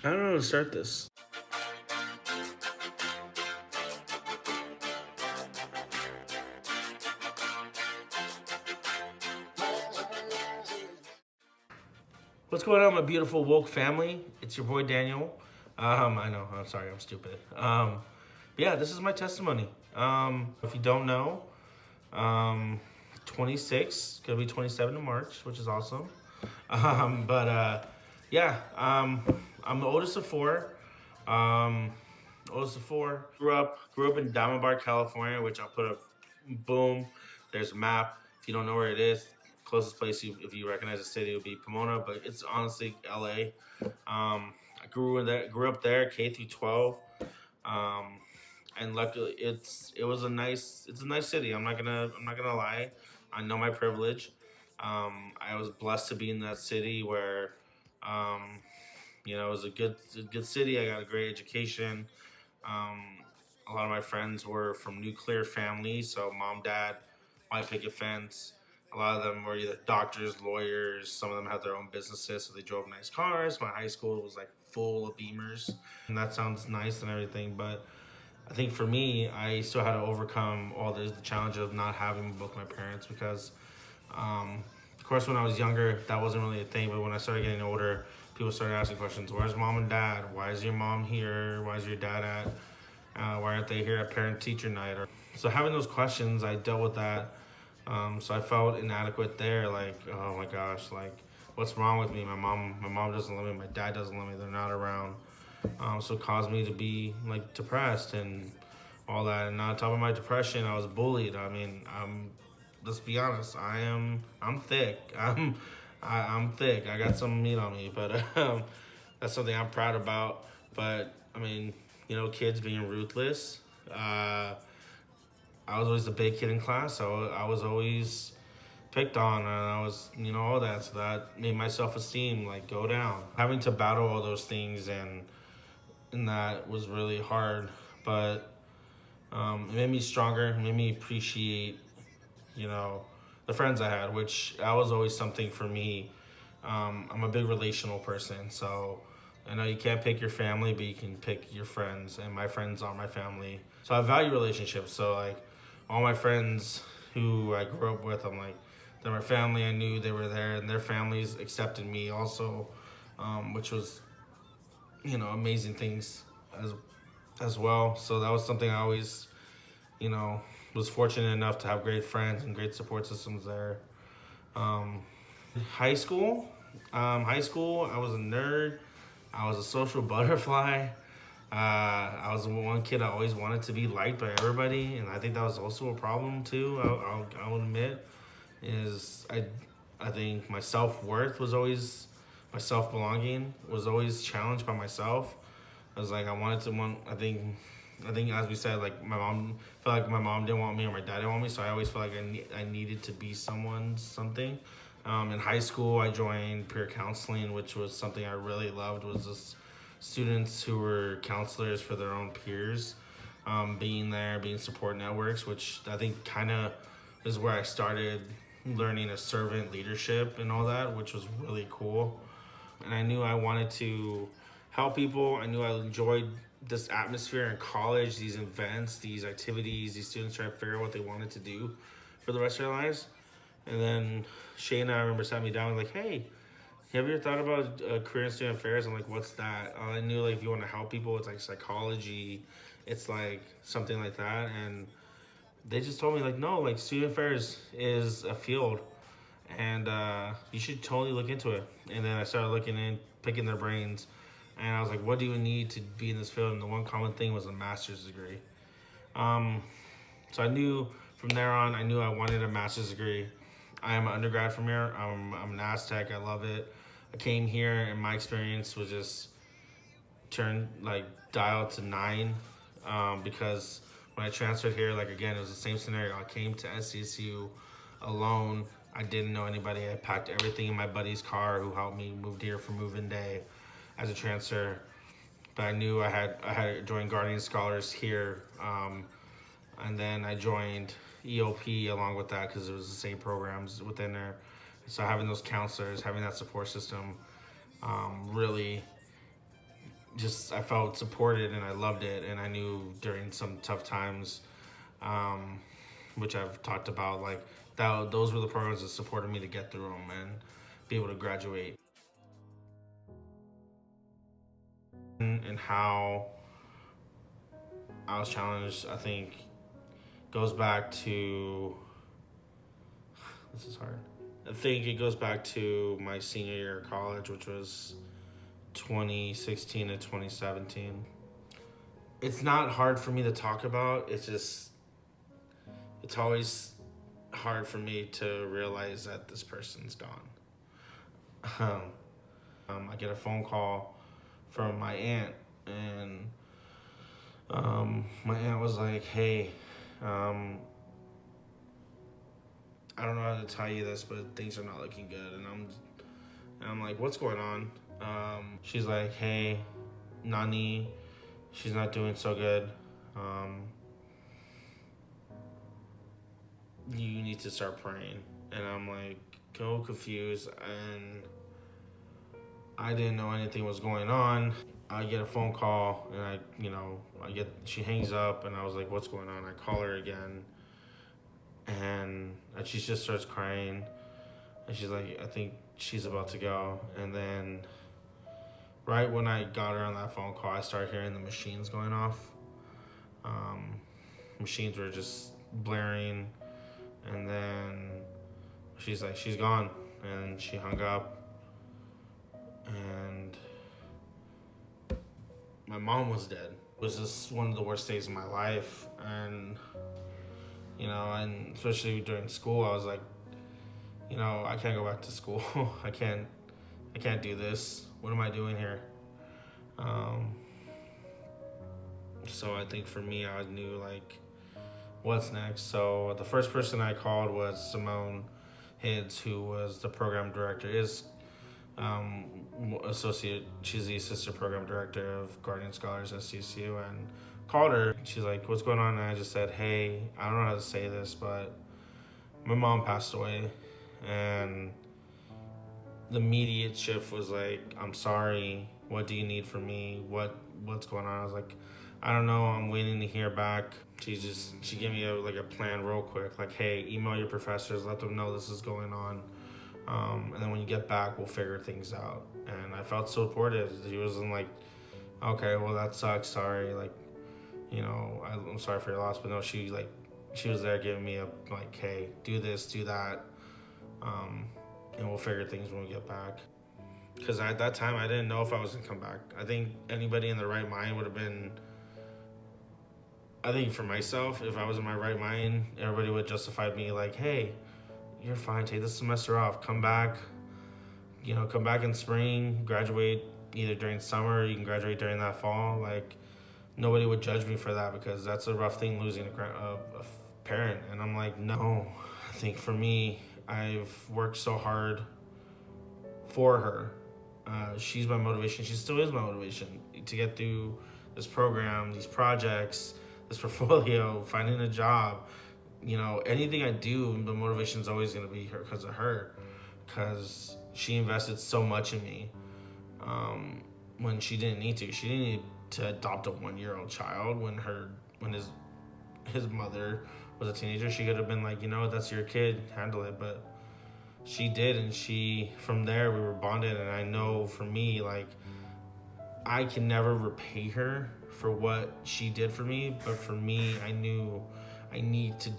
I don't know how to start this. What's going on, my beautiful woke family? It's your boy Daniel. I know. I'm sorry. I'm stupid. Yeah, this is my testimony. If you don't know, um, 26, gonna be 27 in March, which is awesome. Yeah, I'm the oldest of four. Um, oldest of four. Grew up in Diamond Bar, California, which I'll put up. Boom. There's a map. If you don't know where it is, closest place if you recognize the city would be Pomona, but it's honestly LA. I grew up there, K through 12. Um, and luckily it's a nice city. I'm not gonna lie. I know my privilege. I was blessed to be in that city where um, it was a good city. I got a great education. Um, a lot of my friends were from nuclear families, so mom, dad, white picket fence. A lot of them were either doctors, lawyers. Some of them had their own businesses, so they drove nice cars. My high school was like full of Beamers, and that sounds nice and everything. But I think for me, I still had to overcome all the challenge of not having both my parents because of course, when I was younger, that wasn't really a thing. But when I started getting older, people started asking questions. Where's mom and dad? Why is your mom here? Why is your dad at? Why aren't they here at parent-teacher night? So having those questions, I dealt with that. So I felt inadequate there. Like, oh my gosh, like, what's wrong with me? My mom doesn't love me. My dad doesn't love me. They're not around. So it caused me to be like depressed and all that. And on top of my depression, I was bullied. I mean, let's be honest. I'm thick. I'm thick. I got some meat on me, but that's something I'm proud about. But I mean, kids being ruthless. I was always the big kid in class, so I was always picked on, and I was, all that. So that made my self esteem like go down. Having to battle all those things and that was really hard, but it made me stronger. It made me appreciate, you know, the friends I had, which that was always something for me. I'm a big relational person, so I know you can't pick your family, but you can pick your friends, and my friends are my family. So I value relationships. So like all my friends who I grew up with, I'm like, they're my family. I knew they were there, and their families accepted me also, which was amazing things as as well. So that was something I always you know was fortunate enough to have great friends and great support systems there. Um, high school, I was a nerd. I was a social butterfly. I was the one kid I always wanted to be liked by everybody, and I think that was also a problem too. I'll admit is I think my self worth was always my self belonging was always challenged by myself. I was like I wanted to want I think as we said, like my mom felt like my mom didn't want me or my dad didn't want me, so I always felt like I needed to be someone's something. In high school, I joined peer counseling, which was something I really loved. Was just students who were counselors for their own peers, being there, being support networks, which I think kind of is where I started learning a servant leadership and all that, which was really cool. And I knew I wanted to help people. I knew I enjoyed this atmosphere in college, these events, these activities, these students trying to figure out what they wanted to do for the rest of their lives. And then Shay and I remember sat me down and like, hey, have you ever thought about career and student affairs? I'm like, what's that? I knew like if you want to help people, it's like psychology, it's like something like that. And they just told me like, no, like student affairs is a field, and you should totally look into it. And then I started looking in, picking their brains, and I was like, what do you need to be in this field? And the one common thing was a master's degree. Um, so I knew from there on, I knew I wanted a master's degree. I am an undergrad from here. I'm an Aztec. I love it. I came here, and my experience was just turned like dialed to nine, because when I transferred here, like again, it was the same scenario. I came to SCSU alone. I didn't know anybody. I packed everything in my buddy's car who helped me moved here for move-in day as a transfer. But I knew I had joined Guardian Scholars here, and then I joined EOP along with that because it was the same programs within there. So having those counselors, having that support system, really just I felt supported and I loved it, and I knew during some tough times, um, which I've talked about, like that those were the programs that supported me to get through them and be able to graduate. And how I was challenged, I think, goes back to this is hard. I think it goes back to my senior year of college, which was 2016 to 2017. It's not hard for me to talk about. It's always hard for me to realize that this person's gone. I get a phone call from my aunt, and my aunt was like, "Hey, um, I don't know how to tell you this, but things are not looking good." And I'm like, "What's going on?" She's like, "Hey, Nani, she's not doing so good. Um, you need to start praying." And I'm like, go confused, and I didn't know anything was going on. I get a phone call, and she hangs up, and I was like, "What's going on?" I call her again, and she just starts crying, and she's like, "I think she's about to go." And then, right when I got her on that phone call, I started hearing the machines going off. Um, Machines were just blaring, and then she's like, "She's gone," and she hung up, and my mom was dead. It was just one of the worst days of my life, and and especially during school, I was like, I can't go back to school. I can't do this. What am I doing here? Um, so I think for me, I knew like what's next. So the first person I called was Simone Hids, who was the program director. Um, associate. She's the assistant program director of Guardian Scholars at CSU, and called her. She's like, "What's going on?" And I just said, "Hey, I don't know how to say this, but my mom passed away," and the immediate shift was like, "I'm sorry. What do you need from me? What's going on?" I was like, "I don't know. I'm waiting to hear back." She gave me a plan real quick, like, "Hey, email your professors, let them know this is going on, and then when you get back, we'll figure things out." And I felt supported. She wasn't like, "Okay, well that sucks. Sorry, like, I'm sorry for your loss," but no, she was there giving me a like, "Hey, do this, do that, and we'll figure things when we get back." Because at that time, I didn't know if I was gonna come back. I think anybody in their right mind would have been. I think for myself, if I was in my right mind, everybody would justify me like, "Hey, you're fine. Take this semester off. Come back. Come back in spring. Graduate either during summer. Or you can graduate during that fall." Like, nobody would judge me for that because that's a rough thing, losing a parent. And I'm like, no. I think for me, I've worked so hard for her. She's my motivation. She still is my motivation to get through this program, these projects, this portfolio, finding a job. Anything I do, the motivation is always going to be her because of her, because she invested so much in me when she didn't need to. She didn't need to adopt a 1-year-old child when his mother was a teenager. She could have been like, "That's your kid, handle it." But she did, and from there we were bonded. And I know for me, like, I can never repay her for what she did for me, but for me, I knew I need to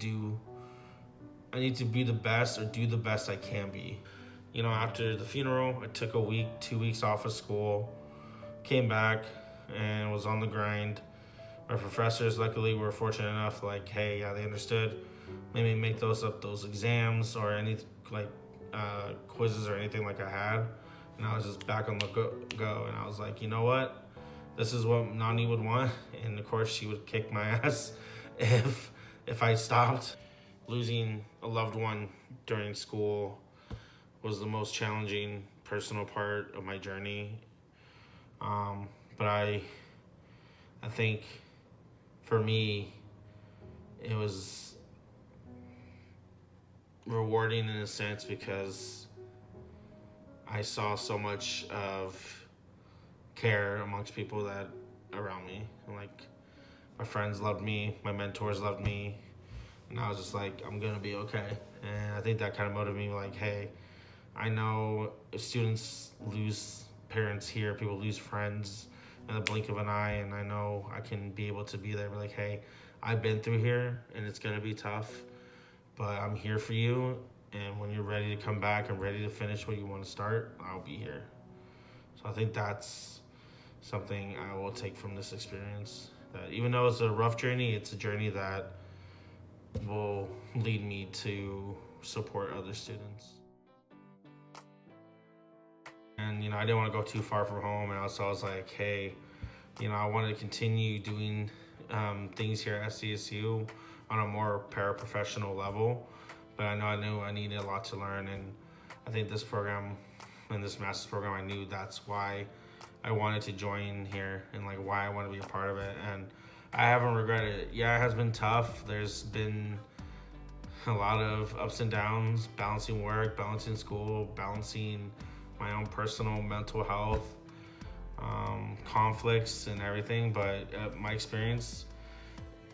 be the best, or do the best I can be. After the funeral, I took 2 weeks off of school, came back, and was on the grind. My professors, luckily, were fortunate enough, like, "Hey, yeah, they understood. Maybe make those exams or any like quizzes or anything like I had." And I was just back on the go. And I was like, "You know what? This is what Nani would want." And of course, she would kick my ass if I stopped. Losing a loved one during school was the most challenging personal part of my journey. But I think for me, it was rewarding in a sense because I saw so much of care amongst people that around me. And like my friends loved me, my mentors loved me, and I was just like, I'm gonna be okay. And I think that kind of motivated me, like, hey, I know if students lose parents here, people lose friends in the blink of an eye, and I know I can be able to be there, be like, hey, I've been through here, and it's gonna be tough, but I'm here for you. And when you're ready to come back and ready to finish what you want to start, I'll be here. So I think that's something I will take from this experience. That even though it's a rough journey, it's a journey that will lead me to support other students. And I didn't want to go too far from home, and also I was like, hey, I wanted to continue doing things here at SDSU on a more paraprofessional level, but I knew I needed a lot to learn, and I think this program and this master's program, I knew that's why I wanted to join here and like why I want to be a part of it. And I haven't regretted it. Yeah, it has been tough. There's been a lot of ups and downs, balancing work, balancing school, balancing my own personal mental health, conflicts and everything. But my experience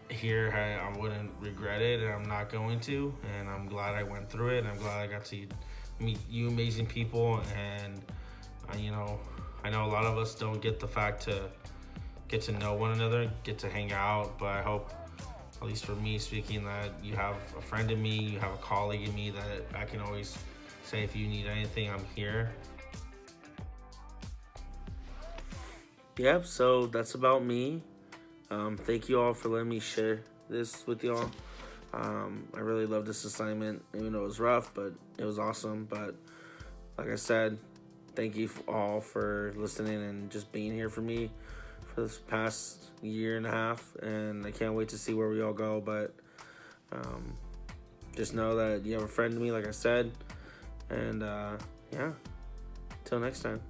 here, I wouldn't regret it, and I'm not going to. And I'm glad I went through it, and I'm glad I got to meet you amazing people. And I know a lot of us don't get the fact to get to know one another, get to hang out, but I hope, at least for me speaking, that you have a friend in me, you have a colleague in me that I can always say, if you need anything, I'm here. Yep, so that's about me. Thank you all for letting me share this with y'all. I really love this assignment, even though it was rough, but it was awesome. But like I said, thank you all for listening and just being here for me for this past year and a half. And I can't wait to see where we all go. But just know that you have a friend in me, like I said. And yeah, till next time.